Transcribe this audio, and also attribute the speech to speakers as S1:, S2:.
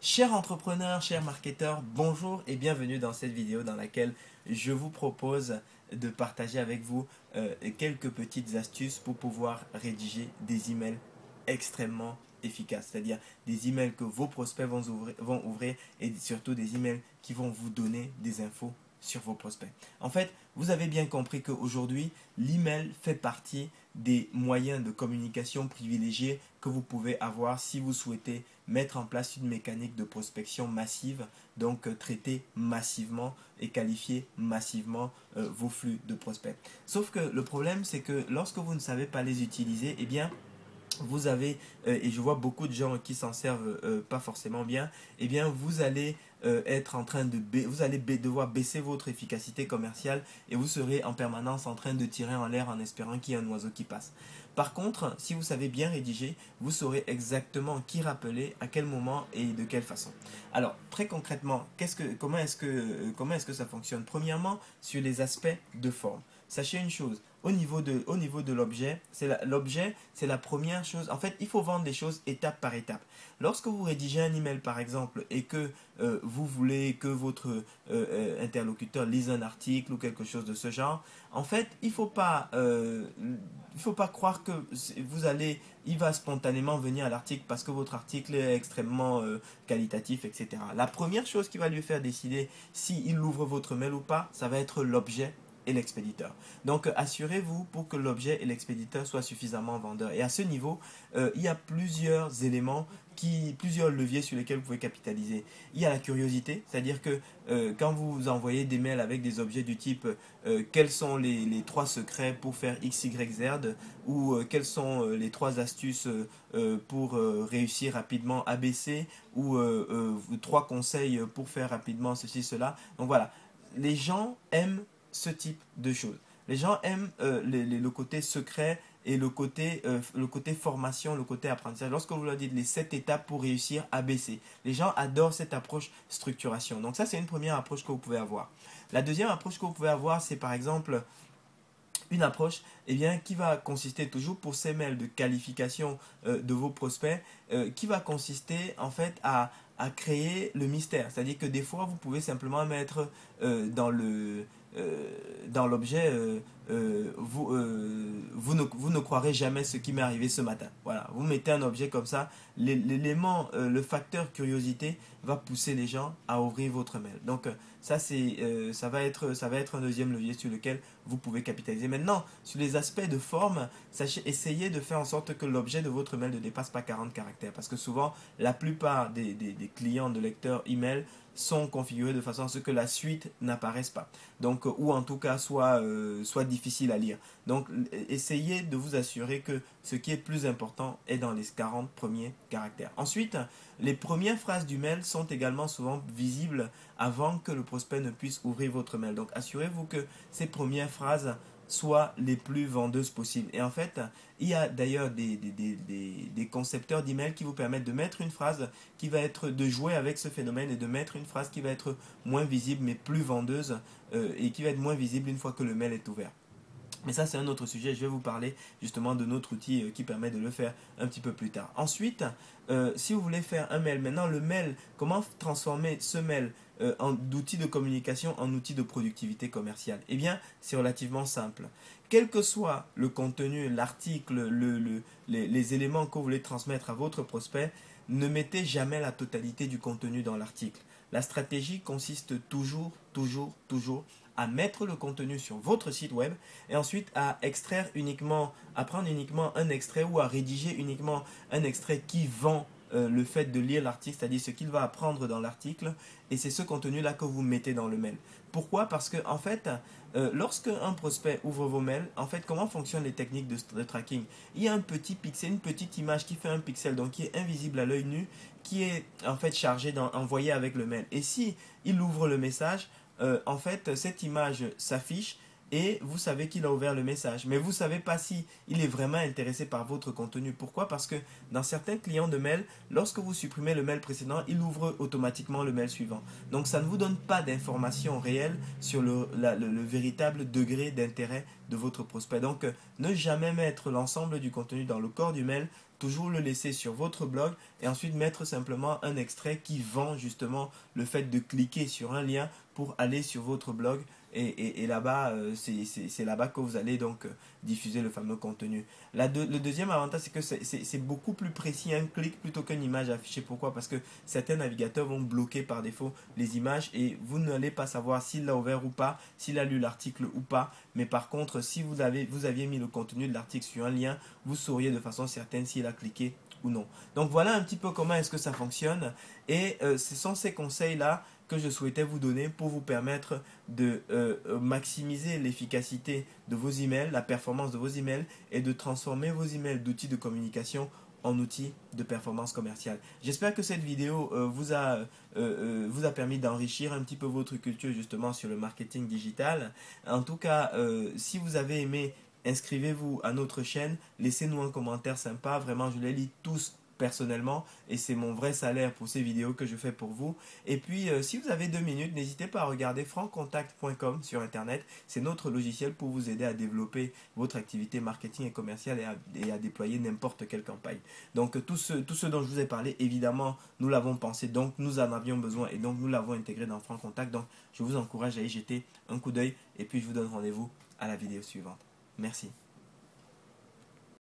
S1: Chers entrepreneurs, chers marketeurs, bonjour et bienvenue dans cette vidéo dans laquelle je vous propose de partager avec vous quelques petites astuces pour pouvoir rédiger des emails extrêmement efficaces, c'est-à-dire des emails que vos prospects vont ouvrir et surtout des emails qui vont vous donner des infos sur vos prospects. En fait, vous avez bien compris qu'aujourd'hui, l'email fait partie des moyens de communication privilégiés que vous pouvez avoir si vous souhaitez mettre en place une mécanique de prospection massive, donc traiter massivement et qualifier massivement vos flux de prospects. Sauf que le problème, c'est que lorsque vous ne savez pas les utiliser, eh bien, vous avez, et je vois beaucoup de gens qui s'en servent pas forcément bien, eh bien vous allez être en train de, vous allez devoir baisser votre efficacité commerciale et vous serez en permanence en train de tirer en l'air en espérant qu'il y ait un oiseau qui passe. Par contre, si vous savez bien rédiger, vous saurez exactement qui rappeler, à quel moment et de quelle façon. Alors, très concrètement, comment est-ce que ça fonctionne? Premièrement, sur les aspects de forme. Sachez une chose, au niveau de l'objet, c'est la première chose. En fait, il faut vendre des choses étape par étape. Lorsque vous rédigez un email, par exemple, et que vous voulez que votre interlocuteur lise un article ou quelque chose de ce genre, en fait, il faut pas croire que il va spontanément venir à l'article parce que votre article est extrêmement qualitatif, etc. La première chose qui va lui faire décider s'il ouvre votre mail ou pas, ça va être l'objet et l'expéditeur. Donc assurez-vous pour que l'objet et l'expéditeur soient suffisamment vendeurs. Et à ce niveau, il y a plusieurs éléments, plusieurs leviers sur lesquels vous pouvez capitaliser. Il y a la curiosité, c'est-à-dire que quand vous envoyez des mails avec des objets du type quels sont les trois secrets pour faire X, Y, Z ou quelles sont les trois astuces pour réussir rapidement ABC ou trois conseils pour faire rapidement ceci, cela. Donc voilà, les gens aiment ce type de choses. Les gens aiment le côté secret et le côté formation, le côté apprentissage. Lorsque vous leur dites les 7 étapes pour réussir ABC, les gens adorent cette approche structuration. Donc ça, c'est une première approche que vous pouvez avoir. La deuxième approche que vous pouvez avoir, c'est par exemple une approche qui va consister toujours pour ces mails de qualification de vos prospects, qui va consister en fait à créer le mystère. C'est-à-dire que des fois, vous pouvez simplement mettre dans l'objet, vous ne croirez jamais ce qui m'est arrivé ce matin. Voilà, vous mettez un objet comme ça, l'élément, le facteur curiosité va pousser les gens à ouvrir votre mail. Donc ça, ça va être un deuxième levier sur lequel vous pouvez capitaliser. Maintenant, sur les aspects de forme, essayez de faire en sorte que l'objet de votre mail ne dépasse pas 40 caractères. Parce que souvent, la plupart des clients de lecteurs email sont configurés de façon à ce que la suite n'apparaisse pas. Donc, ou en tout cas soit difficile à lire. Donc, essayez de vous assurer que ce qui est plus important est dans les 40 premiers caractères. Ensuite, les premières phrases du mail sont également souvent visibles avant que le prospect ne puisse ouvrir votre mail. Donc, assurez-vous que ces premières phrases soient les plus vendeuses possibles. Et en fait, il y a d'ailleurs des concepteurs d'email qui vous permettent de mettre une phrase qui va être, de jouer avec ce phénomène et de mettre une phrase qui va être moins visible mais plus vendeuse et qui va être moins visible une fois que le mail est ouvert. Mais ça, c'est un autre sujet. Je vais vous parler justement de notre outil qui permet de le faire un petit peu plus tard. Ensuite, si vous voulez faire un mail, maintenant le mail, comment transformer ce mail d'outil de communication en outil de productivité commerciale? Eh bien, c'est relativement simple. Quel que soit le contenu, l'article, les éléments que vous voulez transmettre à votre prospect, ne mettez jamais la totalité du contenu dans l'article. La stratégie consiste toujours à mettre le contenu sur votre site web et ensuite à extraire uniquement, à prendre uniquement un extrait ou à rédiger uniquement un extrait qui vend le fait de lire l'article, c'est-à-dire ce qu'il va apprendre dans l'article, et c'est ce contenu-là que vous mettez dans le mail. Pourquoi? Parce que en fait, lorsque un prospect ouvre vos mails, en fait, comment fonctionnent les techniques de tracking? Il y a un petit pixel, une petite image qui fait un pixel, donc qui est invisible à l'œil nu, qui est en fait chargée envoyée avec le mail. Et si il ouvre le message, en fait, cette image s'affiche et vous savez qu'il a ouvert le message. Mais vous ne savez pas si il est vraiment intéressé par votre contenu. Pourquoi? Parce que dans certains clients de mail, lorsque vous supprimez le mail précédent, il ouvre automatiquement le mail suivant. Donc ça ne vous donne pas d'informations réelles sur le véritable degré d'intérêt de votre prospect. Donc ne jamais mettre l'ensemble du contenu dans le corps du mail toujours le laisser sur votre blog et ensuite mettre simplement un extrait qui vend justement le fait de cliquer sur un lien pour aller sur votre blog et là-bas, c'est là-bas que vous allez donc diffuser le fameux contenu. Le deuxième avantage, c'est que c'est beaucoup plus précis, un clic plutôt qu'une image affichée. Pourquoi? Parce que certains navigateurs vont bloquer par défaut les images et vous n'allez pas savoir s'il l'a ouvert ou pas, s'il a lu l'article ou pas. Mais par contre, si vous aviez mis le contenu de l'article sur un lien, vous sauriez de façon certaine s'il a cliqué ou non. Donc voilà un petit peu comment est-ce que ça fonctionne et ce sont ces conseils-là que je souhaitais vous donner pour vous permettre de maximiser l'efficacité de vos emails, la performance de vos emails et de transformer vos emails d'outils de communication en outils de performance commerciale. J'espère que cette vidéo vous a permis d'enrichir un petit peu votre culture justement sur le marketing digital. En tout cas, si vous avez aimé, inscrivez-vous à notre chaîne, laissez-nous un commentaire sympa, vraiment je les lis tous personnellement et c'est mon vrai salaire pour ces vidéos que je fais pour vous. Et puis si vous avez 2 minutes, n'hésitez pas à regarder franccontact.com sur internet, c'est notre logiciel pour vous aider à développer votre activité marketing et commerciale et à déployer n'importe quelle campagne. Donc tout ce dont je vous ai parlé, évidemment nous l'avons pensé, donc nous en avions besoin et donc nous l'avons intégré dans FrancContact. Donc je vous encourage à y jeter un coup d'œil et puis je vous donne rendez-vous à la vidéo suivante. Merci.